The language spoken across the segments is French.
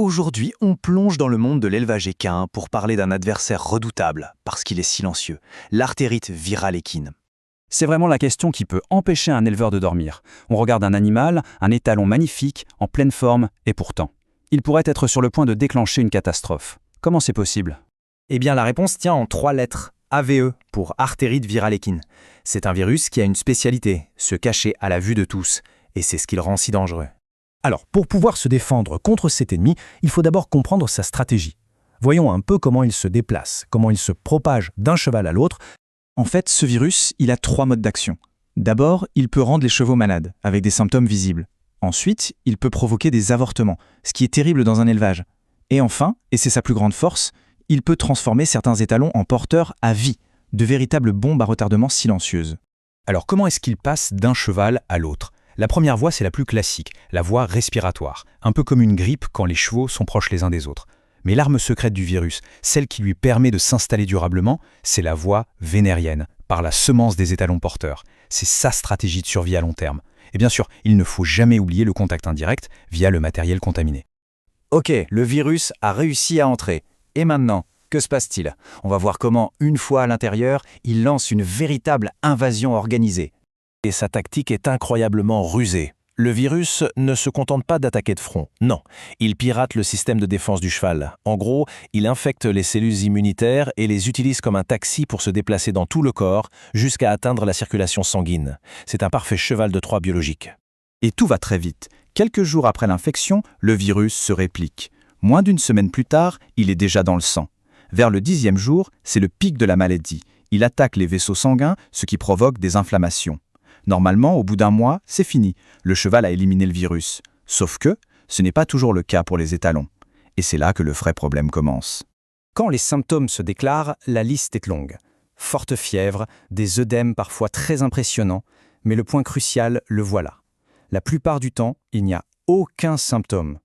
Aujourd'hui, on plonge dans le monde de l'élevage équin pour parler d'un adversaire redoutable, parce qu'il est silencieux, l'artérite virale équine. C'est vraiment la question qui peut empêcher un éleveur de dormir. On regarde un animal, un étalon magnifique, en pleine forme, et pourtant, il pourrait être sur le point de déclencher une catastrophe. Comment c'est possible? Eh bien, la réponse tient en 3 lettres. AVE pour artérite virale équine. C'est un virus qui a une spécialité, se cacher à la vue de tous, et c'est ce qui le rend si dangereux. Alors, pour pouvoir se défendre contre cet ennemi, il faut d'abord comprendre sa stratégie. Voyons un peu comment il se déplace, comment il se propage d'un cheval à l'autre. En fait, ce virus, il a 3 modes d'action. D'abord, il peut rendre les chevaux malades, avec des symptômes visibles. Ensuite, il peut provoquer des avortements, ce qui est terrible dans un élevage. Et enfin, et c'est sa plus grande force, il peut transformer certains étalons en porteurs à vie, de véritables bombes à retardement silencieuses. Alors comment est-ce qu'il passe d'un cheval à l'autre? La première voie, c'est la plus classique, la voie respiratoire, un peu comme une grippe quand les chevaux sont proches les uns des autres. Mais l'arme secrète du virus, celle qui lui permet de s'installer durablement, c'est la voie vénérienne, par la semence des étalons porteurs. C'est sa stratégie de survie à long terme. Et bien sûr, il ne faut jamais oublier le contact indirect via le matériel contaminé. Ok, le virus a réussi à entrer. Et maintenant, que se passe-t-il? On va voir comment, une fois à l'intérieur, il lance une véritable invasion organisée. Et sa tactique est incroyablement rusée. Le virus ne se contente pas d'attaquer de front, non. Il pirate le système de défense du cheval. En gros, il infecte les cellules immunitaires et les utilise comme un taxi pour se déplacer dans tout le corps jusqu'à atteindre la circulation sanguine. C'est un parfait cheval de Troie biologique. Et tout va très vite. Quelques jours après l'infection, le virus se réplique. Moins d'une semaine plus tard, il est déjà dans le sang. Vers le 10e jour, c'est le pic de la maladie. Il attaque les vaisseaux sanguins, ce qui provoque des inflammations. Normalement, au bout d'un mois, c'est fini. Le cheval a éliminé le virus. Sauf que ce n'est pas toujours le cas pour les étalons. Et c'est là que le vrai problème commence. Quand les symptômes se déclarent, la liste est longue. Forte fièvre, des œdèmes parfois très impressionnants, mais le point crucial, le voilà. La plupart du temps, il n'y a aucun symptôme.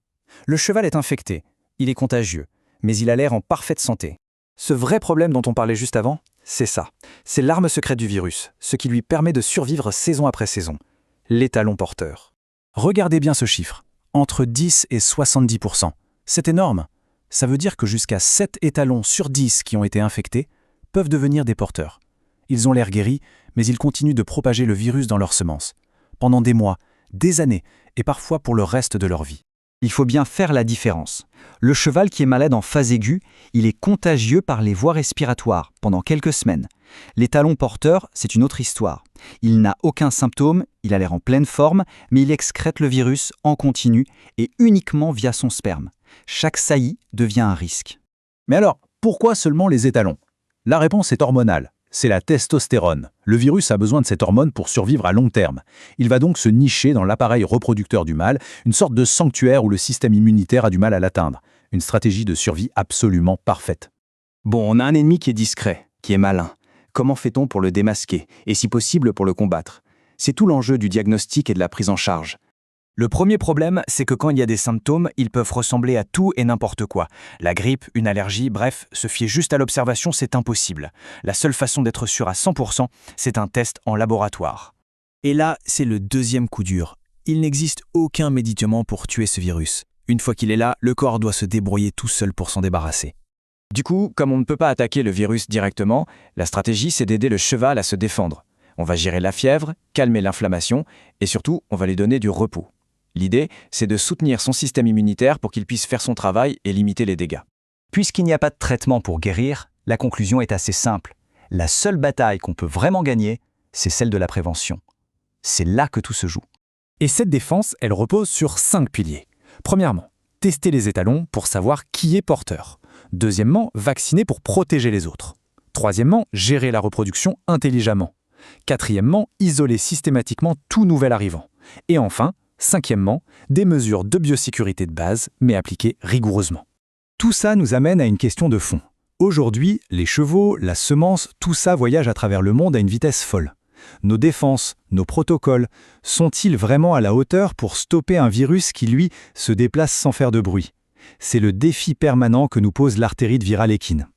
Le cheval est infecté, il est contagieux, mais il a l'air en parfaite santé. Ce vrai problème dont on parlait juste avant, c'est ça. C'est l'arme secrète du virus, ce qui lui permet de survivre saison après saison. L'étalon porteur. Regardez bien ce chiffre, entre 10 et 70%. C'est énorme. Ça veut dire que jusqu'à 7 étalons sur 10 qui ont été infectés peuvent devenir des porteurs. Ils ont l'air guéris, mais ils continuent de propager le virus dans leurs semences. Pendant des mois, des années, et parfois pour le reste de leur vie. Il faut bien faire la différence. Le cheval qui est malade en phase aiguë, il est contagieux par les voies respiratoires pendant quelques semaines. L'étalon porteur, c'est une autre histoire. Il n'a aucun symptôme, il a l'air en pleine forme, mais il excrète le virus en continu et uniquement via son sperme. Chaque saillie devient un risque. Mais alors, pourquoi seulement les étalons? La réponse est hormonale. C'est la testostérone. Le virus a besoin de cette hormone pour survivre à long terme. Il va donc se nicher dans l'appareil reproducteur du mâle, une sorte de sanctuaire où le système immunitaire a du mal à l'atteindre. Une stratégie de survie absolument parfaite. Bon, on a un ennemi qui est discret, qui est malin. Comment fait-on pour le démasquer, et si possible pour le combattre? C'est tout l'enjeu du diagnostic et de la prise en charge. Le premier problème, c'est que quand il y a des symptômes, ils peuvent ressembler à tout et n'importe quoi. La grippe, une allergie, bref, se fier juste à l'observation, c'est impossible. La seule façon d'être sûr à 100%, c'est un test en laboratoire. Et là, c'est le deuxième coup dur. Il n'existe aucun médicament pour tuer ce virus. Une fois qu'il est là, le corps doit se débrouiller tout seul pour s'en débarrasser. Du coup, comme on ne peut pas attaquer le virus directement, la stratégie, c'est d'aider le cheval à se défendre. On va gérer la fièvre, calmer l'inflammation, et surtout, on va lui donner du repos. L'idée, c'est de soutenir son système immunitaire pour qu'il puisse faire son travail et limiter les dégâts. Puisqu'il n'y a pas de traitement pour guérir, la conclusion est assez simple. La seule bataille qu'on peut vraiment gagner, c'est celle de la prévention. C'est là que tout se joue. Et cette défense, elle repose sur 5 piliers. Premièrement, tester les étalons pour savoir qui est porteur. Deuxièmement, vacciner pour protéger les autres. Troisièmement, gérer la reproduction intelligemment. Quatrièmement, isoler systématiquement tout nouvel arrivant. Et enfin, cinquièmement, des mesures de biosécurité de base, mais appliquées rigoureusement. Tout ça nous amène à une question de fond. Aujourd'hui, les chevaux, la semence, tout ça voyage à travers le monde à une vitesse folle. Nos défenses, nos protocoles, sont-ils vraiment à la hauteur pour stopper un virus qui, lui, se déplace sans faire de bruit? C'est le défi permanent que nous pose l'artérite virale équine.